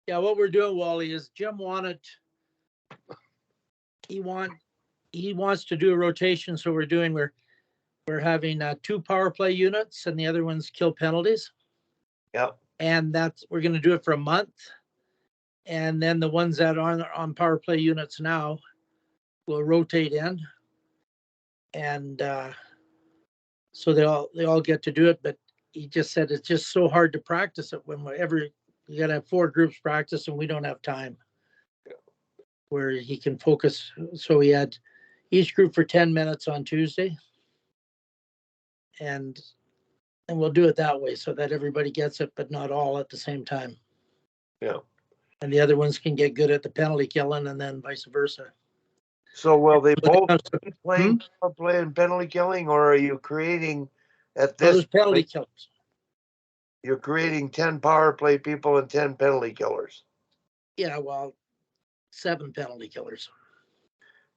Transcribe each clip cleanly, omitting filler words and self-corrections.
Yeah, what we're doing, Wally, is Jim wanted he want he wants to do a rotation, so we're having two power play units, and the other ones kill penalties, Yep. and that's we're going to do it for a month, and then the ones that are on power play units now will rotate in, and so they all get to do it. But he just said it's just so hard to practice it when you got to have four groups practice, and we don't have time where he can focus. So he had each group for 10 minutes on Tuesday, and we'll do it that way so that everybody gets it, but not all at the same time. Yeah. And the other ones can get good at the penalty killing, and then vice versa. So will they both be Hmm? playing power play and penalty killing, or are you creating at Well, this there's penalty point, killers. you're creating 10 power play people and 10 penalty killers? Yeah, well, 7 penalty killers.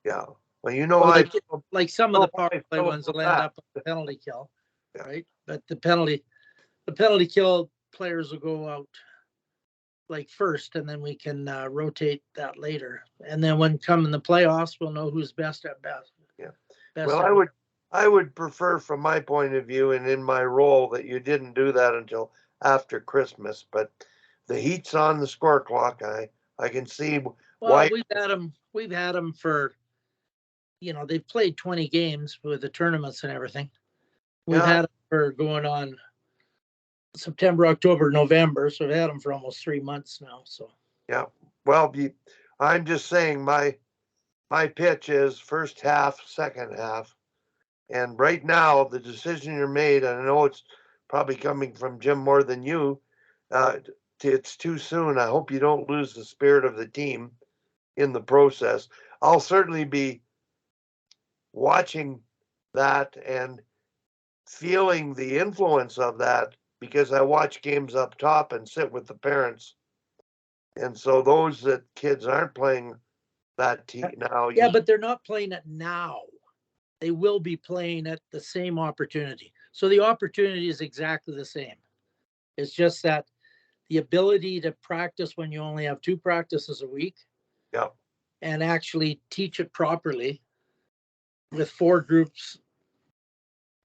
Yeah. Well, you know, Well, I like some of know the power how I play feel ones about will end that. up with a penalty kill, Yeah. right? But the penalty kill players will go out like first, and then we can rotate that later. And then when come in the playoffs, we'll know who's best at best. Yeah. Best Well, at I would prefer from my point of view and in my role that you didn't do that until after Christmas, but the heat's on the score clock. I can see well, why. we've had them for they've played 20 games with the tournaments and everything. We've Yeah. had them for going on September, October, November, so we've had them for almost 3 months now. So Yeah. Well, I'm just saying my pitch is first half, second half. And right now, the decision you're made, and I know it's probably coming from Jim more than you, it's too soon. I hope you don't lose the spirit of the team in the process. I'll certainly be watching that and feeling the influence of that because I watch games up top and sit with the parents. And so those that kids aren't playing that team now, yeah, but they're not playing it now. They will be playing at the same opportunity. So the opportunity is exactly the same. It's just that the ability to practice when you only have two practices a week yeah, and actually teach it properly with four groups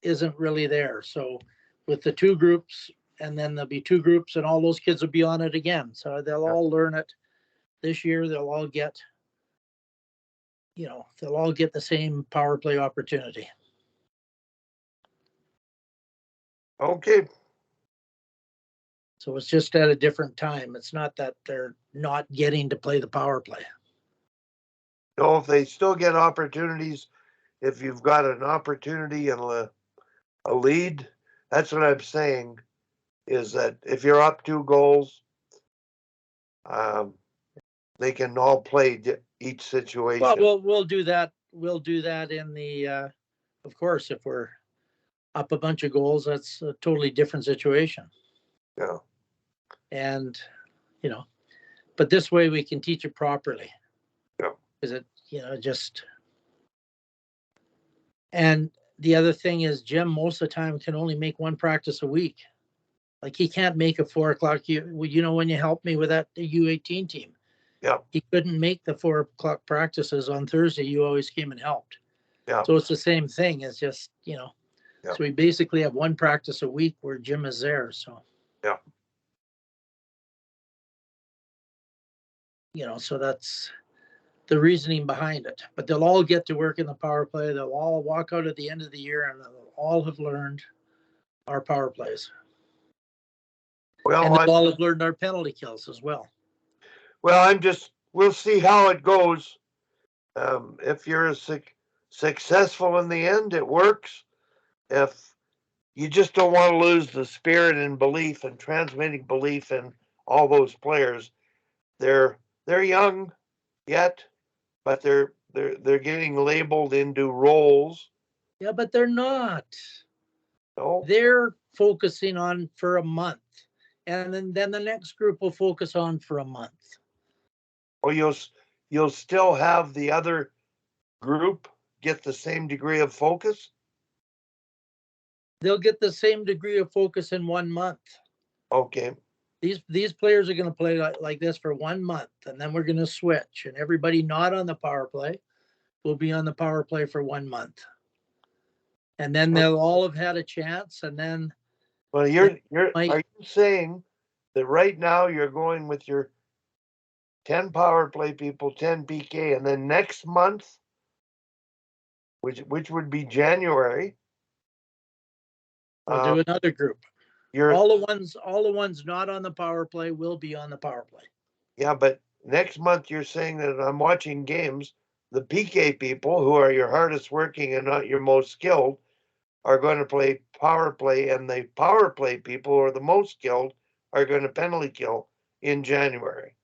isn't really there. So with the two groups, and then there'll be two groups, and all those kids will be on it again. So they'll yeah. all learn it this year. They'll all get the same power play opportunity. Okay. So it's just at a different time. It's not that they're not getting to play the power play. No, if they still get opportunities, if you've got an opportunity and a lead, that's what I'm saying. Is that if you're up 2 goals, um, they can all play each Well, situation. we'll do that. We'll do that in the. Of course, if we're up a bunch of goals, that's a totally different situation. Yeah. And you know, but this way we can teach it properly. Yeah. Because just. And the other thing is, Jim most of the time can only make one practice a week. Like he can't make a 4 o'clock. When you helped me with that U18 team, Yeah. he couldn't make the 4 o'clock practices on Thursday. You always came and helped. Yeah. So it's the same thing. It's just, Yeah. So we basically have one practice a week where Jim is there. So, Yeah. So that's the reasoning behind it. But they'll all get to work in the power play. They'll all walk out at the end of the year and they'll all have learned our power plays. Well, And they'll all have learned our penalty kills as well. We'll see how it goes. If you're successful in the end, it works. If you just don't want to lose the spirit and belief and transmitting belief in all those players, they're young yet, but they're getting labeled into roles. Yeah, but they're not. No, They're focusing on for a month. And then the next group will focus on for a month. or you'll still have the other group get the same degree of focus. They'll get the same degree of focus in 1 month. Okay. these players are going to play like this for 1 month, and then we're going to switch, and everybody not on the power play will be on the power play for 1 month, and then they'll all have had a chance, and then Well, are you saying that right now you're going with your 10 power play people, 10 PK, and then next month, which would be January, we'll do another group. you're all the ones not on the power play will be on the power play. yeah, but next month you're saying that I'm watching games, the PK people who are your hardest working and not your most skilled are going to play power play, and the power play people who are the most skilled are going to penalty kill in January.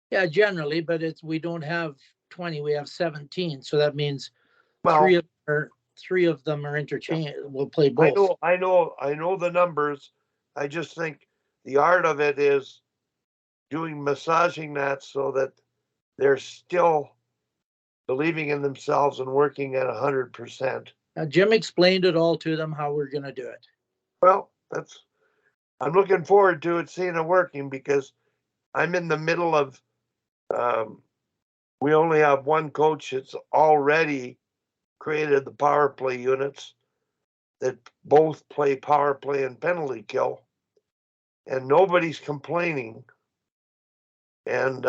Yeah, generally, but we don't have 20, we have 17, so that means Well, three of them are interchange. We'll play both. I know the numbers. I just think the art of it is massaging that so that they're still believing in themselves and working at 100%. Now, Jim explained it all to them how we're going to do it. Well, I'm looking forward to it, seeing it working, because I'm in the middle of, we only have one coach that's already created the power play units that both play power play and penalty kill, and nobody's complaining. And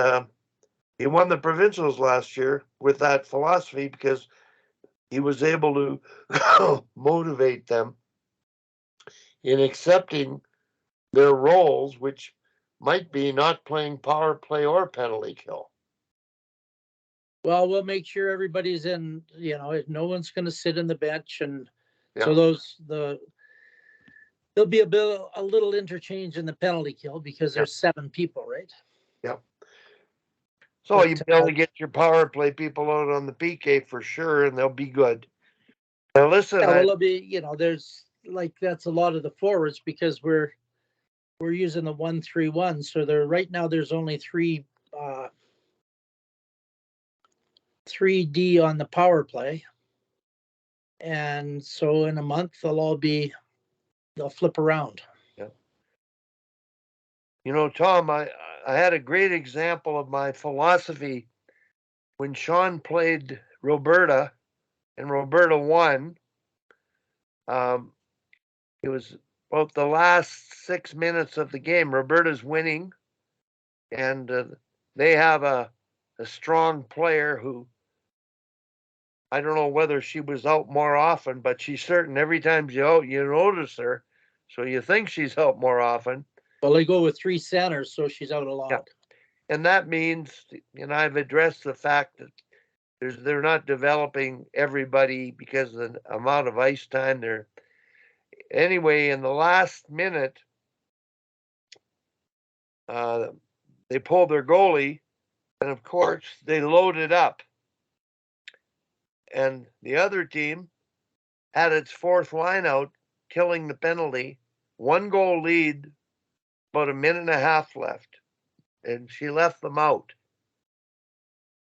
he won the provincials last year with that philosophy because he was able to motivate them in accepting their roles, which might be not playing power play or penalty kill. Well, we'll make sure everybody's in, no one's going to sit in the bench. And so there'll be a little interchange in the penalty kill because there's 7 people, right? Yep. So you'll be able to get your power play people out on the PK for sure, and they'll be good. Now listen, it'll be, there's that's a lot of the forwards because we're using the 1-3-1. So right now there's only 3D on the power play. And so in a month they'll flip around. Yeah. Tom, I had a great example of my philosophy when Sean played Roberta and Roberta won. It was about the last 6 minutes of the game. Roberta's winning, and they have a strong player who, I don't know whether she was out more often, but she's certain every time you notice her, so you think she's out more often. Well, they go with 3 centers, so she's out a lot. Yeah. And that means, I've addressed the fact that they're not developing everybody because of the amount of ice time. Anyway, in the last minute, they pulled their goalie, and of course they loaded up. And the other team had its 4th line out, killing the penalty. 1 goal lead, about a minute and a half left, and she left them out.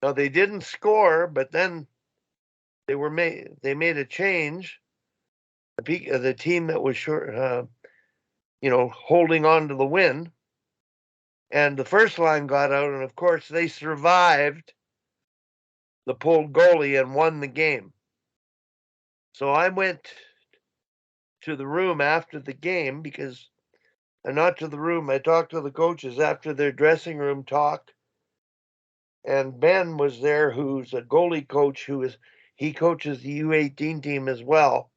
Now they didn't score, but then they made a change. The team that was short, holding on to the win, and the first line got out, and of course they survived the pulled goalie and won the game. So I went to the room after the game not to the room, I talked to the coaches after their dressing room talk. And Ben was there, who's a goalie coach, he coaches the U18 team as well.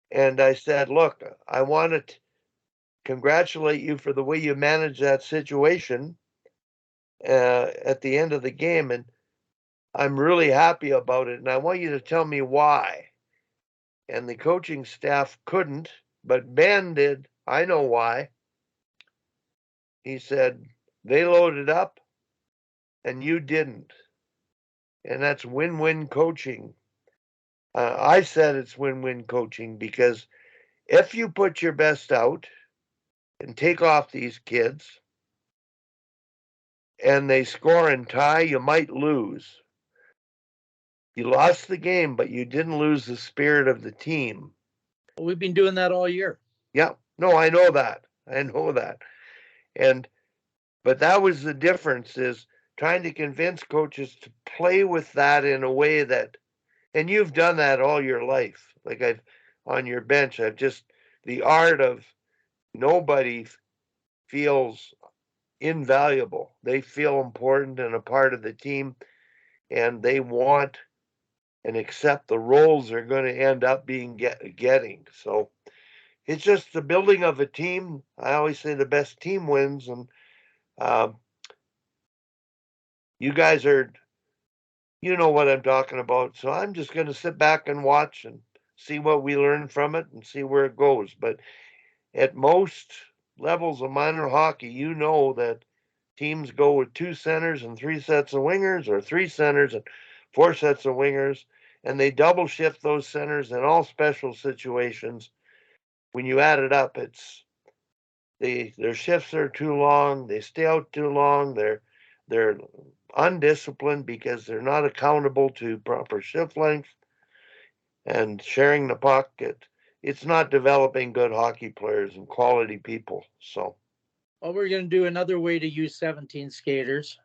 And I said, look, I want to congratulate you for the way you managed that situation at the end of the game. And I'm really happy about it. And I want you to tell me why. And the coaching staff couldn't, but Ben did. I know why. He said, they loaded up and you didn't. And that's win-win coaching. I said it's win-win coaching because if you put your best out and take off these kids and they score and tie, you might lose. You lost the game, but you didn't lose the spirit of the team. Well, we've been doing that all year. Yeah. No, I know that. But that was the difference, is trying to convince coaches to play with that in a way that, and you've done that all your life. Like on your bench, the art of nobody feels invaluable. They feel important and a part of the team, and they want and accept the roles they're going to end up getting. So it's just the building of a team. I always say the best team wins, and um, you guys you know what I'm talking about. So I'm just going to sit back and watch and see what we learn from it and see where it goes. But at most levels of minor hockey, you know that teams go with 2 centers and 3 sets of wingers, or 3 centers and 4 sets of wingers, and they double shift those centers in all special situations. When you add it up, their shifts are too long, they stay out too long, they're undisciplined because they're not accountable to proper shift length and sharing the puck. It's not developing good hockey players and quality people. So Well, we're going to do another way to use 17 skaters.